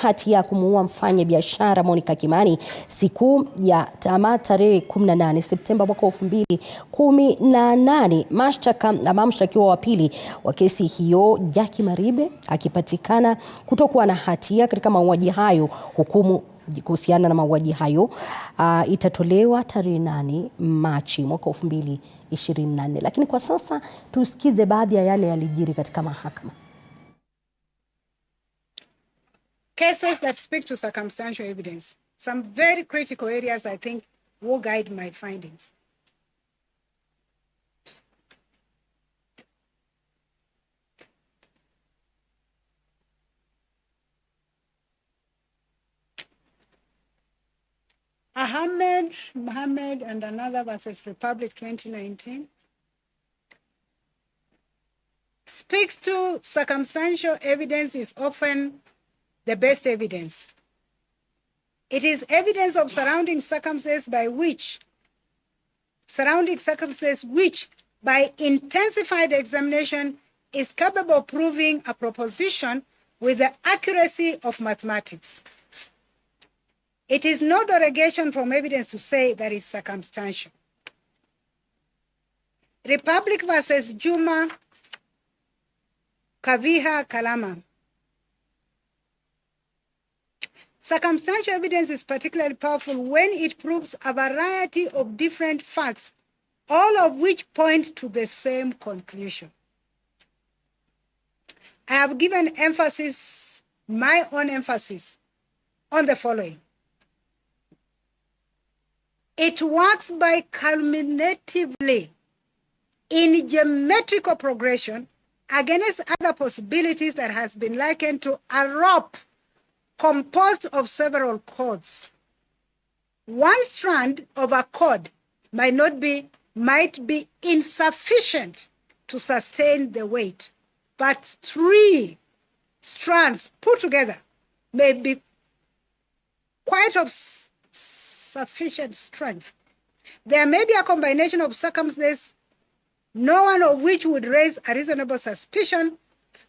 hatia ya kumuua mfanya biashara Monica Kimani siku ya tarehe 18 Septemba mwaka 2018. Mashtaka ama mshtakiwa wa pili wa kesi hiyo, Jackie Maribe, akipatikana kutokuwa na hatia katika mauaji hayo. Hukumu kuhusiana na mauaji hayo itatolewa tarehe 8 Machi mwaka 2024. Lakini kwa sasa tusikize baadhi ya yale yalijiri katika mahakama. Cases that speak to circumstantial evidence. Some very critical areas I think will guide my findings. Ahmed, Mohammed and another versus Republic 2019 speaks to circumstantial evidence is often the best evidence. It is evidence of surrounding circumstances which by intensified examination is capable of proving a proposition with the accuracy of mathematics. It is no derogation from evidence to say that it's circumstantial. Republic versus Juma Kaviha Kalama. Circumstantial evidence is particularly powerful when it proves a variety of different facts, all of which point to the same conclusion. I have given my own emphasis, on the following. It works by cumulatively in geometrical progression against other possibilities that has been likened to a rope composed of several cords. One strand of a cord might be insufficient to sustain the weight, but 3 strands put together may be quite of sufficient strength. There may be a combination of circumstances, no one of which would raise a reasonable suspicion,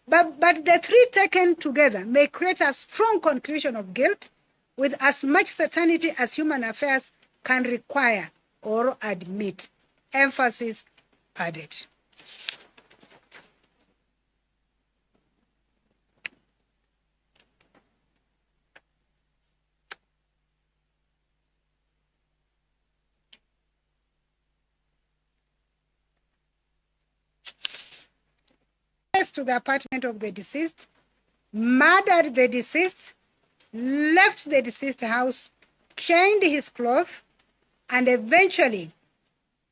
but the 3 taken together may create a strong conclusion of guilt with as much certainty as human affairs can require or admit. Emphasis added. To the apartment of the deceased, murdered the deceased, left the deceased house, changed his clothes, and eventually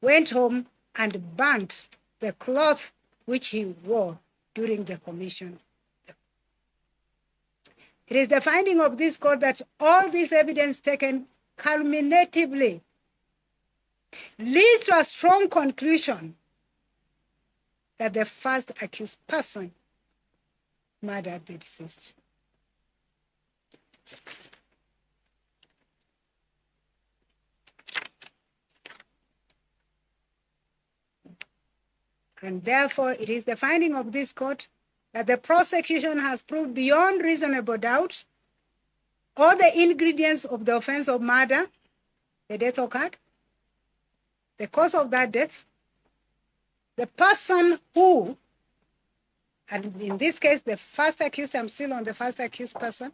went home and burnt the cloth which he wore during the commission. It is the finding of this court that all this evidence taken culminatively leads to a strong conclusion that the first accused person murdered the deceased. And therefore, it is the finding of this court that the prosecution has proved beyond reasonable doubt all the ingredients of the offense of murder. The death occurred, the cause of that death, the person who, and in this case, the first accused, I'm still on the first accused person,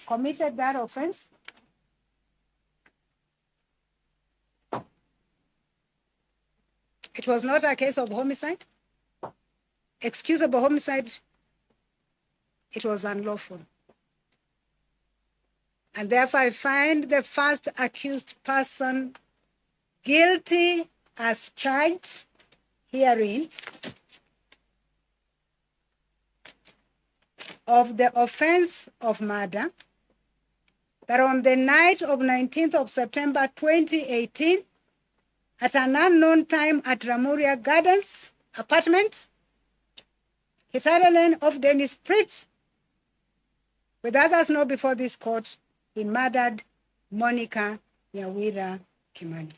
committed that offense. It was not a case of homicide. Excusable homicide, it was unlawful. And therefore, I find the first accused person guilty as charged herein of the offense of murder, that on the night of 19th of September 2018, at an unknown time at Ramuria Gardens apartment, Kitale Lane off Dennis Street, with others known before this court, he murdered Monica Nyawira Kimani.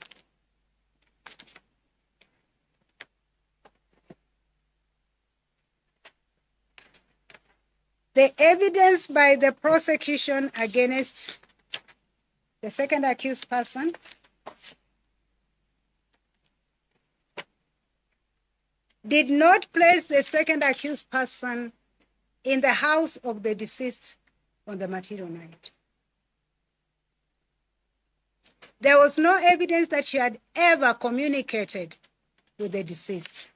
The evidence by the prosecution against the second accused person did not place the second accused person in the house of the deceased on the material night. There was no evidence that she had ever communicated with the deceased.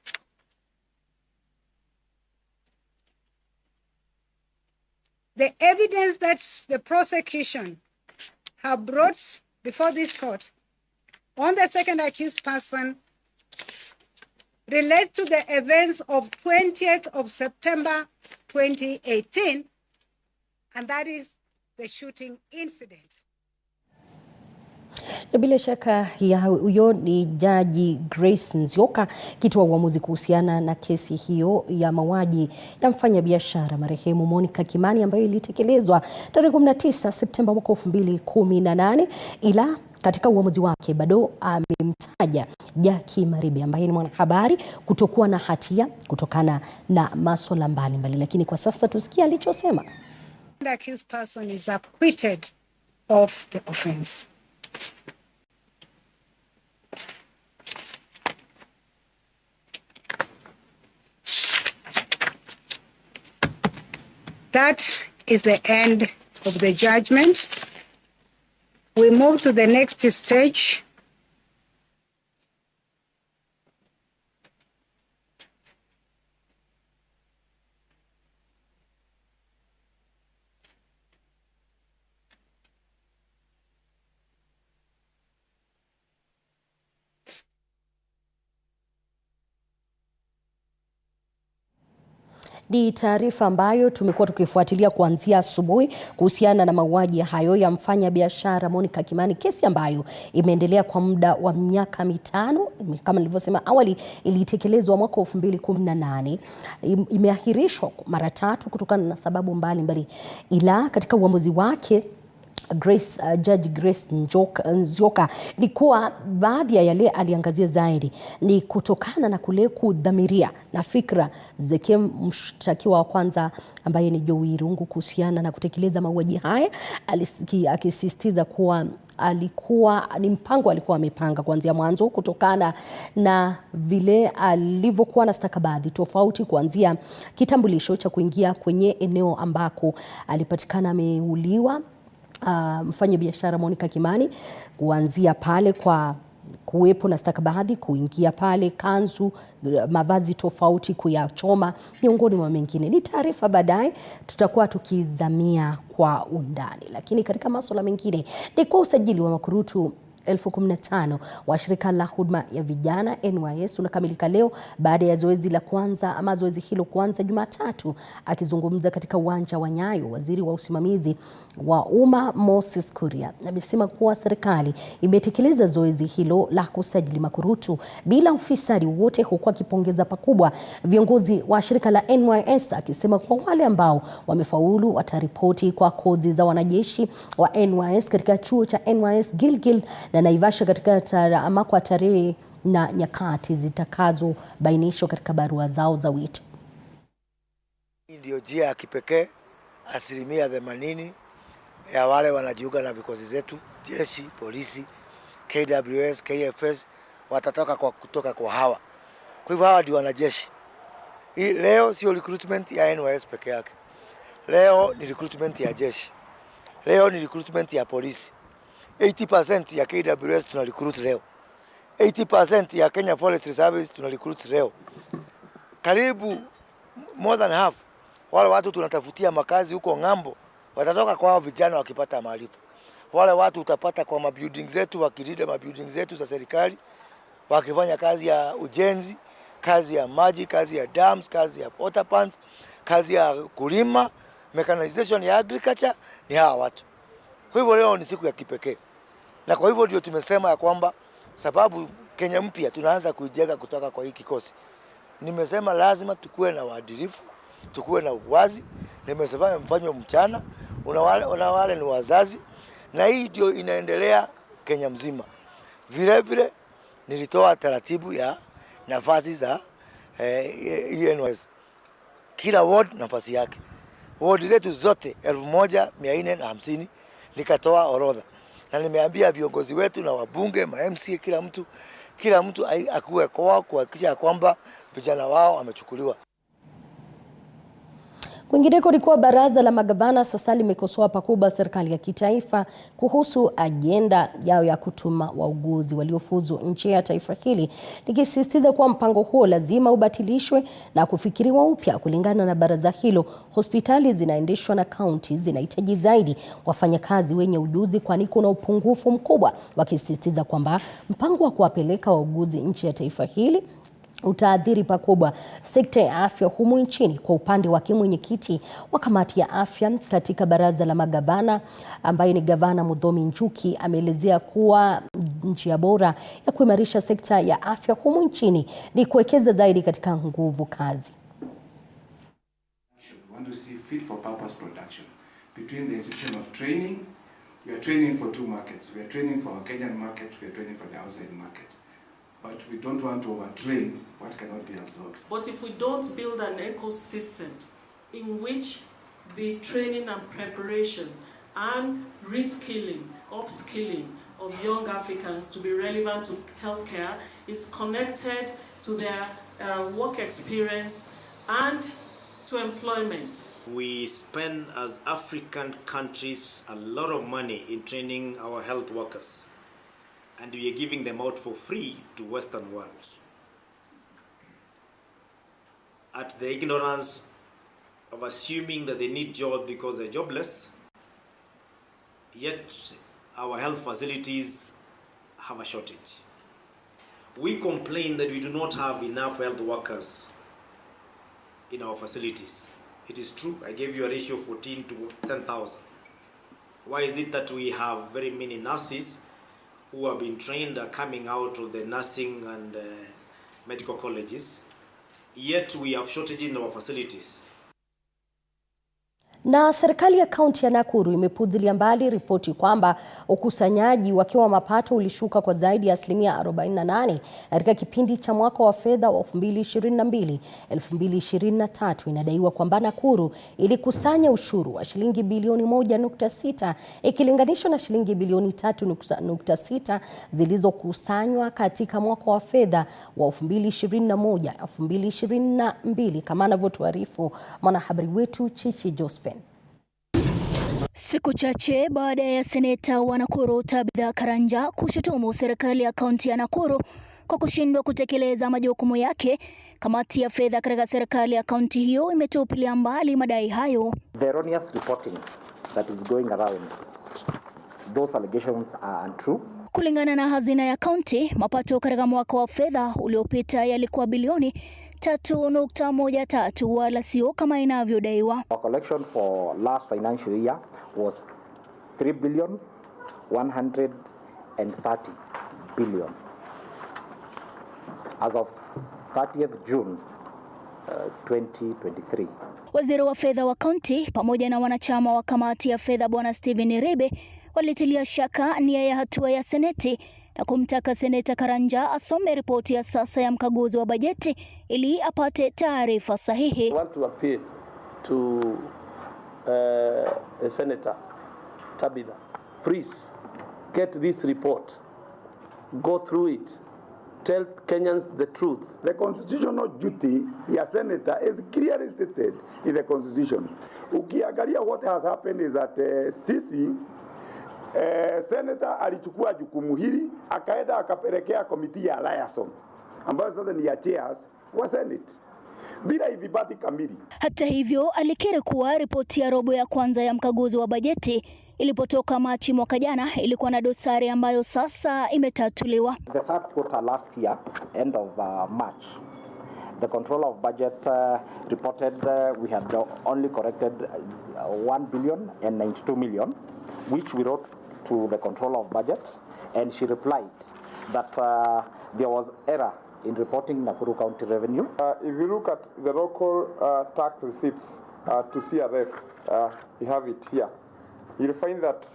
The evidence that the prosecution have brought before this court on the second accused person relates to the events of 20th of September 2018, and that is the shooting incident. Bila shaka huyo ni Jaji Grace Nzioka kitoa uamuzi kuhusiana na kesi hiyo ya mauaji ya mfanyabiashara marehemu Monica Kimani ambayo ilitekelezwa tarehe 19 Septemba mwaka 2018, ila katika uamuzi wake bado amemtaja Jackie Maribe ambaye ni mwanahabari kutokuwa na hatia kutokana na masuala mbalimbali, lakini kwa sasa tusikie alichosema. The accused person is acquitted of the offense. That is the end of the judgment. We move to the next stage. Ni taarifa ambayo tumekuwa tukifuatilia kuanzia asubuhi kuhusiana na mauaji hayo ya mfanyabiashara Monica Kimani, kesi ambayo imeendelea kwa muda wa miaka 5. Kama nilivyosema awali, ilitekelezwa mwaka 2018, imeahirishwa mara 3 kutokana na sababu mbalimbali, ila katika uamuzi wake Judge Grace Nzioka ni kuwa baadhi ya yale aliangazia zaidi ni kutokana na kule kudhamiria na fikra zake mshtakiwa wa kwanza ambaye ni Joe Irungu kuhusiana na kutekeleza mauaji haya, akisisitiza kuwa ni mpango alikuwa amepanga kuanzia mwanzo kutokana na vile alivyokuwa na stakabadhi tofauti, kuanzia kitambulisho cha kuingia kwenye eneo ambako alipatikana ameuliwa mfanyabiashara Monica Kimani, kuanzia pale kwa kuwepo na stakabadhi, kuingia pale, kanzu, mavazi tofauti kuyachoma, miongoni mwa mengine. Ni taarifa baadaye tutakuwa tukizamia kwa undani, lakini katika masuala mengine ni kwa usajili wa makurutu 15,000 wa shirika la huduma ya vijana NYS unakamilika leo baada ya zoezi hilo kuanza Jumatatu. Akizungumza katika uwanja wa Nyayo, waziri wa usimamizi wa umma Moses Kuria amesema kuwa serikali imetekeleza zoezi hilo la kusajili makurutu bila ufisadi wote, huku akipongeza pakubwa viongozi wa shirika la NYS, akisema kuwa wale ambao wamefaulu wataripoti kwa kozi za wanajeshi wa NYS katika chuo cha NYS Gilgil na Naivasha katika kwa tarehe na nyakati zitakazobainishwa katika barua zao za wito. Ndio njia ya kipekee, 80% ya wale wanajiunga na vikosi zetu, jeshi, polisi, KWS, KFS, watatoka kutoka kwa hawa. Kwa hivyo hawa ndio wanajeshi. Hii leo sio recruitment ya NYS peke yake. Leo ni recruitment ya jeshi. Leo ni recruitment ya polisi. 80% ya KWS tuna recruit leo. 80% ya Kenya Forestry Service tuna recruit leo. Karibu more than half wale watu tunatafutia makazi huko ng'ambo watatoka kwa vijana wakipata maarifa. Wale watu utapata kwa mabuilding zetu, wakilida mabuilding zetu za serikali, wakifanya kazi ya ujenzi, kazi ya maji, kazi ya dams, kazi ya water plants, kazi ya kulima, mechanization ya agriculture, ni hawa watu. Kwa hivyo leo ni siku ya kipekee. Na kwa hivyo ndio tumesema ya kwamba sababu Kenya mpya tunaanza kuijenga kutoka kwa hii kikosi. Nimesema lazima tukue na uadilifu, tukue na uwazi. Nimesema mfanywe mchana, una wale ni wazazi, na hii ndio inaendelea Kenya mzima. Vile vile nilitoa taratibu ya nafasi za NYS. Kila ward nafasi yake. wodi zetu zote 1450 nikatoa orodha, na nimeambia viongozi wetu na wabunge, ma-MC, kila mtu akuwe kwao kuhakikisha kwamba vijana wao wamechukuliwa. Kwingineko ni kuwa baraza la magavana sasa limekosoa pakubwa serikali ya kitaifa kuhusu ajenda yao ya kutuma wauguzi waliofuzu nje ya taifa hili, likisisitiza kuwa mpango huo lazima ubatilishwe na kufikiriwa upya. Kulingana na baraza hilo, hospitali zinaendeshwa na kaunti zinahitaji zaidi wafanyakazi wenye ujuzi, kwani kuna upungufu mkubwa, wakisisitiza kwamba mpango wa kuwapeleka wauguzi nje ya taifa hili utaadhiri pakubwa sekta ya afya humu nchini. Kwa upande wake, mwenyekiti wa kamati ya afya katika baraza la magavana ambaye ni Gavana Muthomi Njuki ameelezea kuwa njia bora ya kuimarisha sekta ya afya humu nchini ni kuwekeza zaidi katika nguvu kazi. We want to see fit for purpose production between the institution of training. We are training for two markets. We are training for our Kenyan market, we are training for the outside market. But we don't want to overtrain what cannot be absorbed. But if we don't build an ecosystem in which the training and preparation and reskilling, upskilling of young Africans to be relevant to healthcare is connected to their work experience and to employment. We spend as African countries a lot of money in training our health workers, and we are giving them out for free to Western world. At the ignorance of assuming that they need jobs because they're jobless, yet our health facilities have a shortage. We complain that we do not have enough health workers in our facilities. It is true, I gave you a ratio of 14 to 10,000. Why is it that we have very many nurses who have been trained are coming out of the nursing and medical colleges, yet we have shortages in our facilities? Na serikali ya kaunti ya Nakuru imepuuzilia mbali ripoti kwamba ukusanyaji wa mapato ulishuka kwa zaidi ya 48% katika kipindi cha mwaka wa fedha wa 2022-2023. Inadaiwa kwamba Nakuru ilikusanya ushuru wa shilingi bilioni 1.6 ikilinganishwa na shilingi bilioni 3.6 zilizokusanywa katika mwaka wa fedha wa 2021-2022, kama anavyotuarifu mwanahabari wetu Chichi Josephine. Siku chache baada ya seneta wa Nakuru Tabitha Karanja kushutumu serikali ya kaunti ya Nakuru kwa kushindwa kutekeleza majukumu yake, kamati ya fedha katika serikali ya kaunti hiyo imetupilia mbali madai hayo. The erroneous reporting that is going around, those allegations are untrue. Kulingana na hazina ya kaunti, mapato katika mwaka wa fedha uliopita yalikuwa bilioni 3.13 wala sio kama inavyodaiwa. Our collection for last financial year was 3,130 billion. As of 30th June 2023. Waziri wa fedha wa kaunti pamoja na wanachama wa kamati ya fedha Bwana Stephen Ribe walitilia shaka nia ya hatua ya seneti na kumtaka seneta Karanja asome ripoti ya sasa ya mkaguzi wa bajeti ili apate taarifa sahihi. I want to appeal to Senator Tabitha. Please get this report, go through it, tell Kenyans the truth. The constitutional duty ya senator is clearly stated in the constitution. Ukiangalia what has happened is that sisi senator alichukua jukumu hili akaenda akapelekea komiti ya liaison ambayo sasa ni ya chairs wa Senate bila idhibati kamili. Hata hivyo, alikiri kuwa ripoti ya robo ya kwanza ya mkaguzi wa bajeti ilipotoka Machi mwaka jana ilikuwa na dosari ambayo sasa imetatuliwa. The third quarter last year, end of March, the controller of budget reported we had only corrected 1 billion and 92 million, which we wrote to the controller of budget, and she replied that there was error in reporting Nakuru County revenue. If you look at the local tax receipts to CRF, you have it here. You'll find that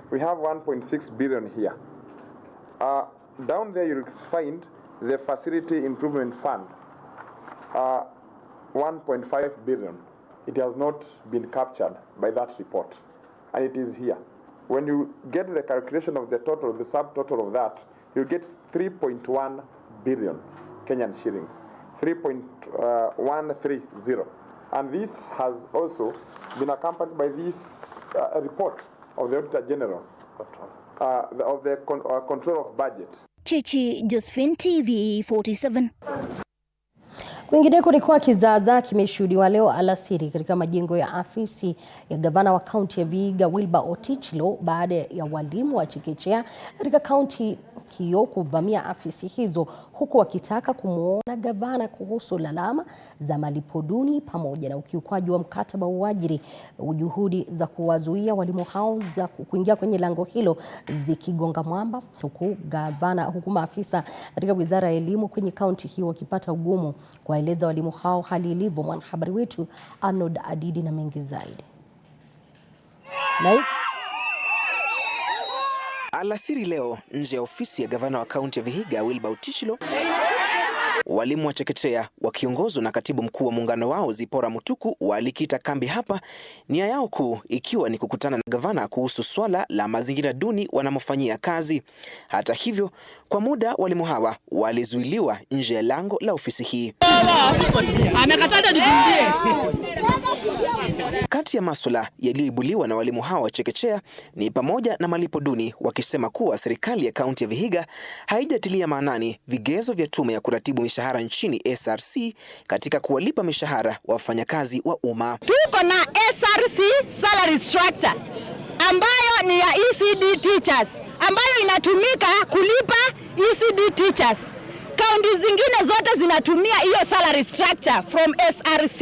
we have 1.6 billion here. Down there you'll find the Facility Improvement Fund, 1.5 billion. it has not been captured by that report, and it is here. When you get the calculation of the total, the subtotal of that, you get 3.1 billion Kenyan shillings, 3.130. And this has also been accompanied by this report of the Auditor General of the control of budget. Chichi Josephine, TV47. Kwingineko ni kwa kizaazaa kimeshuhudiwa leo alasiri katika majengo ya afisi ya gavana wa kaunti ya Vihiga Wilbur Otichlo baada ya walimu wa chekechea katika kaunti hiyo kuvamia afisi hizo huku wakitaka kumuona gavana kuhusu lalama za malipo duni pamoja na ukiukwaji wa mkataba wa uajiri. Juhudi za kuwazuia walimu hao za kuingia kwenye lango hilo zikigonga mwamba huku maafisa katika Wizara ya Elimu kwenye kaunti hiyo wakipata ugumu kuwaeleza walimu hao hali ilivyo. Mwanahabari wetu Arnold Adidi na mengi zaidi. Alasiri leo nje ya ofisi ya gavana wa kaunti ya Vihiga Wilbur Otichlo, walimu wa chekechea wakiongozwa na katibu mkuu wa muungano wao Zipora Mutuku walikita kambi hapa, nia yao kuu ikiwa ni kukutana na gavana kuhusu swala la mazingira duni wanamofanyia kazi. Hata hivyo, kwa muda walimu hawa walizuiliwa nje ya lango la ofisi hii. Kati ya masuala yaliyoibuliwa na walimu hawa wa chekechea ni pamoja na malipo duni, wakisema kuwa serikali ya kaunti ya Vihiga haijatilia maanani vigezo vya tume ya kuratibu mishahara nchini SRC katika kuwalipa mishahara wa wafanyakazi wa umma. Tuko na SRC salary structure ambayo ni ya ECD teachers ambayo inatumika kulipa ECD teachers. Kaunti zingine zote zinatumia hiyo salary structure from SRC,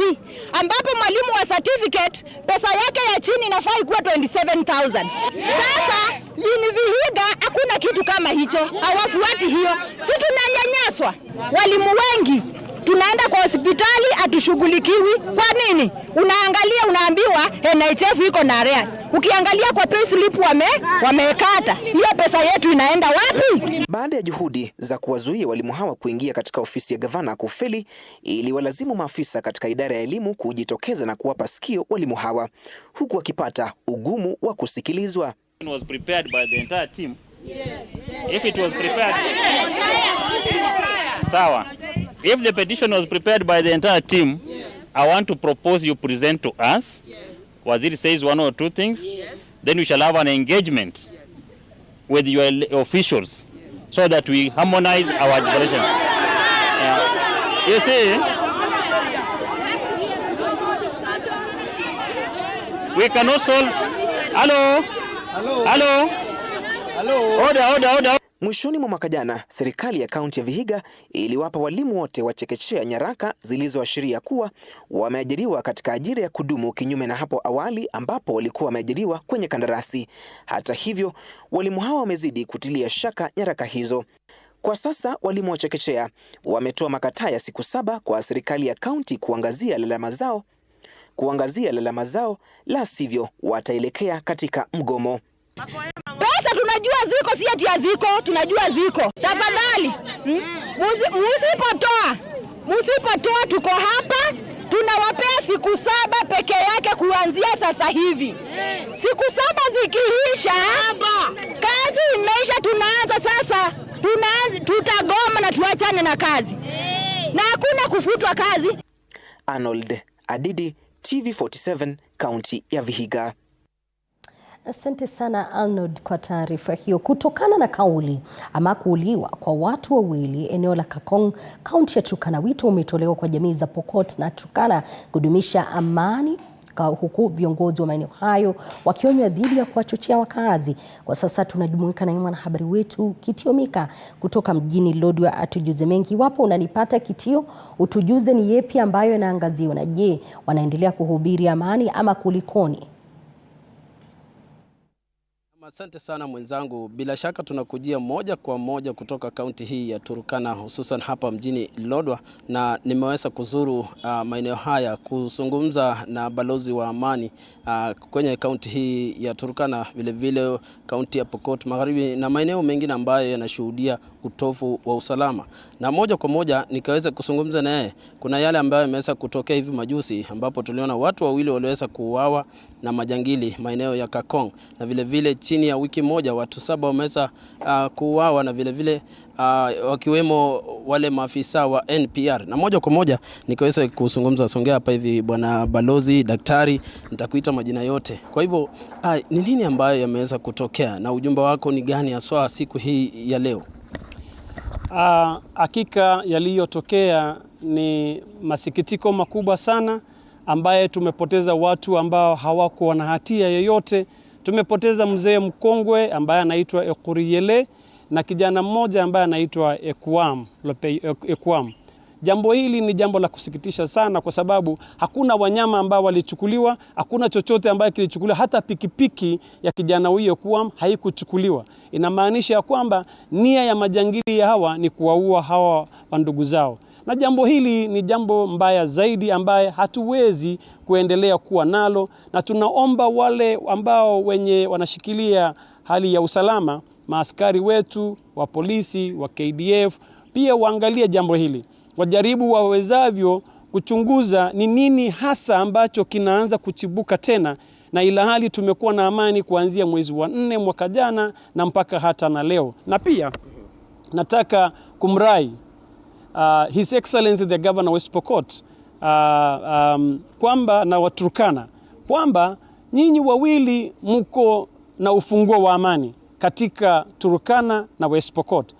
ambapo mwalimu wa certificate pesa yake ya chini inafaa ikuwa 27,000. Sasa yini Vihiga hakuna kitu kama hicho, hawafuati hiyo. Si tunanyanyaswa walimu wengi, tunaenda kwa hospitali atushughulikiwi. Kwa nini? Unaangalia unaambiwa NHF iko na arrears. Ukiangalia kwa payslip wamekata. Hiyo pesa yetu inaenda wapi? Baada ya juhudi za kuwazuia walimu hawa kuingia katika ofisi ya gavana kufeli, ili walazimu maafisa katika idara ya elimu kujitokeza na kuwapa sikio walimu hawa huku wakipata ugumu wa kusikilizwa. It was prepared by the entire team. If it was prepared, sawa. If the petition was prepared by the entire team, I want to propose you present to us. Waziri says one or two things, then we shall have an engagement with your officials so that we harmonize our declarations. You see, we cannot solve. Hello. Order. Mwishoni mwa mwaka jana, serikali ya kaunti ya Vihiga iliwapa walimu wote wa chekechea nyaraka zilizoashiria kuwa wameajiriwa katika ajira ya kudumu, kinyume na hapo awali ambapo walikuwa wameajiriwa kwenye kandarasi. Hata hivyo, walimu hawa wamezidi kutilia shaka nyaraka hizo. Kwa sasa walimu wa chekechea wametoa makataa ya siku 7 kwa serikali ya kaunti kuangazia lalama zao, la sivyo wataelekea katika mgomo. Pesa tunajua ziko, si ati haziko, tunajua ziko. Tafadhali, msipotoa tuko hapa, tunawapea siku 7 peke yake kuanzia sasa hivi. Siku 7 zikiisha, kazi imeisha, tunaanza sasa. Tutagoma na tuachane na kazi. Na hakuna kufutwa kazi. Arnold Adidi, TV47, kaunti ya Vihiga. Asante sana Arnold kwa taarifa hiyo. Kutokana na kauli ama kuuliwa kwa watu wawili eneo la Kakong, kaunti ya Turkana, wito umetolewa kwa jamii za Pokot na Turkana kudumisha amani, huku viongozi wa maeneo hayo wakionywa dhidi ya kuwachochea wakazi. Kwa sasa tunajumuika na mwanahabari wetu Kitio Mika kutoka mjini Lodwar atujuze mengi. Wapo unanipata Kitio, utujuze ni yepi ambayo yanaangaziwa, na je, wanaendelea kuhubiri amani ama kulikoni? Asante sana mwenzangu, bila shaka tunakujia moja kwa moja kutoka kaunti hii ya Turkana, hususan hapa mjini Lodwar, na nimeweza kuzuru maeneo haya kuzungumza na balozi wa amani kwenye kaunti hii ya Turkana, vile vile kaunti ya Pokot Magharibi na maeneo mengine ambayo yanashuhudia utofu wa usalama. Na moja kwa moja nikaweza kuzungumza naye. Kuna yale ambayo yameweza kutokea hivi majuzi ambapo tuliona watu wawili waliweza kuuawa na majangili maeneo ya Kakong, na vile vile chini ya wiki moja watu 7 wameweza kuuawa, na vile vile wakiwemo wale maafisa wa NPR. Na moja kwa moja nikaweza kuzungumza, songea hapa hivi bwana balozi, daktari, nitakuita majina yote. Kwa hivyo ni nini ambayo yameweza kutokea na ujumbe wako ni gani haswa siku hii ya leo? Hakika yaliyotokea ni masikitiko makubwa sana, ambaye tumepoteza watu ambao hawakuwa na hatia yoyote. Tumepoteza mzee mkongwe ambaye anaitwa Ekuriyele na kijana mmoja ambaye anaitwa Ekwam. Jambo hili ni jambo la kusikitisha sana, kwa sababu hakuna wanyama ambao walichukuliwa, hakuna chochote ambaye kilichukuliwa, hata pikipiki ya kijana huyo Ekwam haikuchukuliwa. Inamaanisha kwamba nia ya majangili hawa ni kuwaua hawa ndugu zao. Na jambo hili ni jambo mbaya zaidi ambaye hatuwezi kuendelea kuwa nalo, na tunaomba wale ambao wenye wanashikilia hali ya usalama, maaskari wetu wa polisi, wa KDF, pia waangalie jambo hili. Wajaribu wawezavyo kuchunguza ni nini hasa ambacho kinaanza kuchibuka tena, na ila hali tumekuwa na amani kuanzia mwezi wa 4 mwaka jana na mpaka hata na leo. Na pia nataka kumrai His Excellency the Governor of West Pokot kwamba na Waturkana kwamba nyinyi wawili mko na ufunguo wa amani katika Turkana na West Pokot.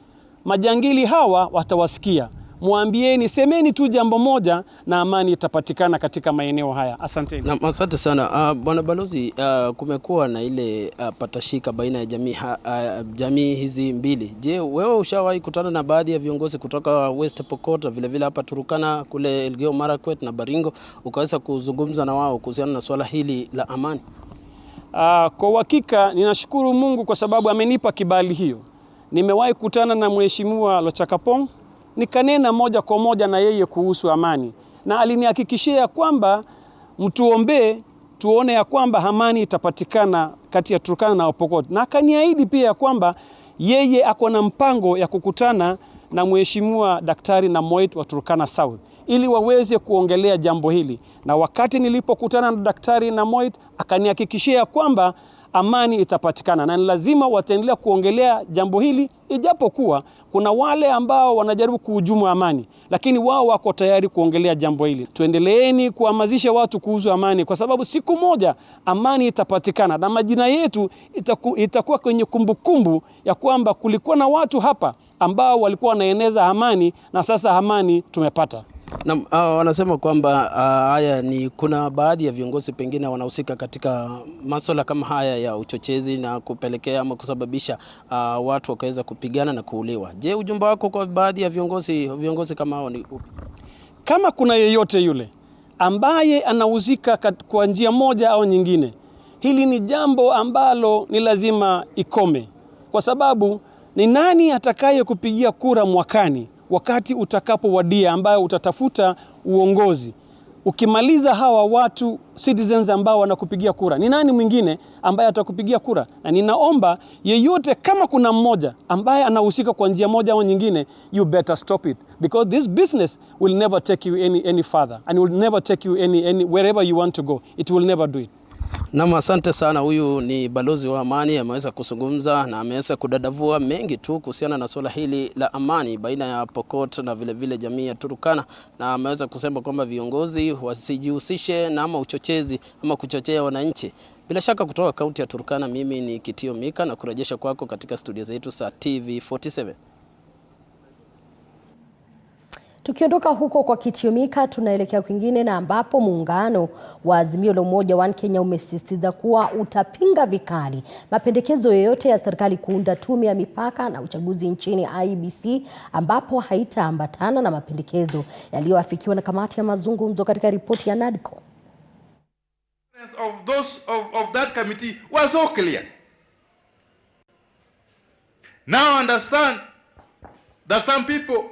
Majangili hawa watawasikia. Muambieni, semeni tu jambo moja na amani itapatikana katika maeneo haya. Asanteni. Na asante sana. Bwana balozi, kumekuwa na ile patashika baina ya jamii hizi mbili. Je, wewe ushawahi kutana na baadhi ya viongozi kutoka West Pokot, vile vile hapa Turkana, kule Elgeyo Marakwet na Baringo, ukaweza kuzungumza na wao kuhusiana na swala hili la amani? Kwa hakika ninashukuru Mungu kwa sababu amenipa kibali hiyo. Nimewahi kutana na Mheshimiwa Lochakapong, nikanena moja kwa moja na yeye kuhusu amani, na alinihakikishia kwamba mtuombe tuone ya kwamba amani itapatikana kati ya Turkana na Pokot, na akaniahidi pia kwamba yeye ako na mpango ya kukutana na Mheshimiwa Daktari Namoit wa Turkana South ili waweze kuongelea jambo hili. Na wakati nilipokutana na Daktari Namoit akanihakikishia kwamba amani itapatikana, na lazima wataendelea kuongelea jambo hili, ijapokuwa kuna wale ambao wanajaribu kuhujumu amani, lakini wao wako tayari kuongelea jambo hili. Tuendeleeni kuhamasisha watu kuhusu amani, kwa sababu siku moja amani itapatikana na majina yetu itakuwa kwenye kumbukumbu ya kwamba kulikuwa na watu hapa ambao walikuwa wanaeneza amani, na sasa amani tumepata. Na wanasema kwamba haya ni kuna baadhi ya viongozi pengine wanahusika katika masuala kama haya ya uchochezi na kupelekea ama kusababisha watu wakaweza kupigana na kuuliwa. Je, ujumbe wako kwa baadhi ya viongozi kama hao ni upi? Kama kuna yeyote yule ambaye anahusika kwa njia moja au nyingine, hili ni jambo ambalo ni lazima ikome, kwa sababu ni nani atakaye kupigia kura mwakani wakati utakapowadia ambayo utatafuta uongozi? Ukimaliza hawa watu citizens ambao wanakupigia kura, ni nani mwingine ambaye atakupigia kura? Na ninaomba yeyote, kama kuna mmoja ambaye anahusika kwa njia moja au nyingine, you better stop it, because this business will never take you any further, and will never take you any wherever you want to go. It will never do it. Na asante sana. Huyu ni balozi wa amani, ameweza kuzungumza na ameweza kudadavua mengi tu kuhusiana na swala hili la amani baina ya Pokot na vile vile jamii ya Turkana, na ameweza kusema kwamba viongozi wasijihusishe na ama uchochezi ama kuchochea wananchi. Bila shaka kutoka kaunti ya Turkana, mimi ni Kitio Mika na kurejesha kwako katika studio zetu za TV47. Tukiondoka huko kwa Kitiomika, tunaelekea kwingine, na ambapo muungano wa Azimio la Umoja wa Kenya umesisitiza kuwa utapinga vikali mapendekezo yoyote ya serikali kuunda tume ya mipaka na uchaguzi nchini IEBC, ambapo haitaambatana na mapendekezo yaliyoafikiwa na kamati ya mazungumzo katika ripoti ya NADCO. Of that committee was so clear. Now understand that some people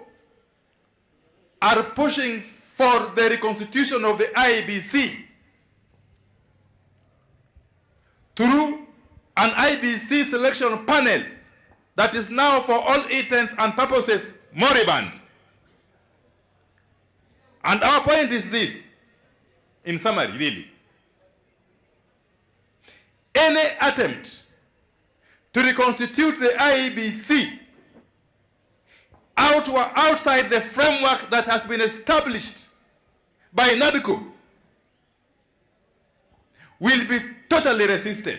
are pushing for the reconstitution of the IEBC through an IEBC selection panel that is now for all intents and purposes moribund. And our point is this, in summary, really. Any attempt to reconstitute the IEBC outside the framework that has been established by NADCO will be totally resisted.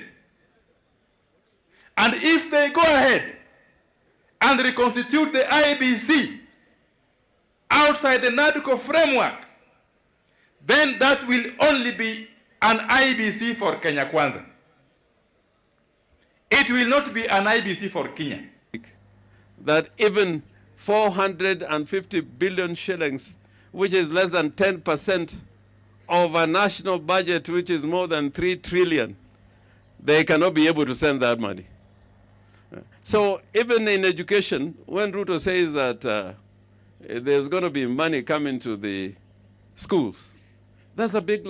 And if they go ahead and reconstitute the IEBC outside the NADCO framework, then that will only be an IEBC for Kenya Kwanza. It will not be an IEBC for Kenya. That even 450 billion shillings, which is less than 10% of a national budget, which is more than 3 trillion, they cannot be able to send that money. So even in education, when Ruto says that there's going to be money coming to the schools, that's a big lie.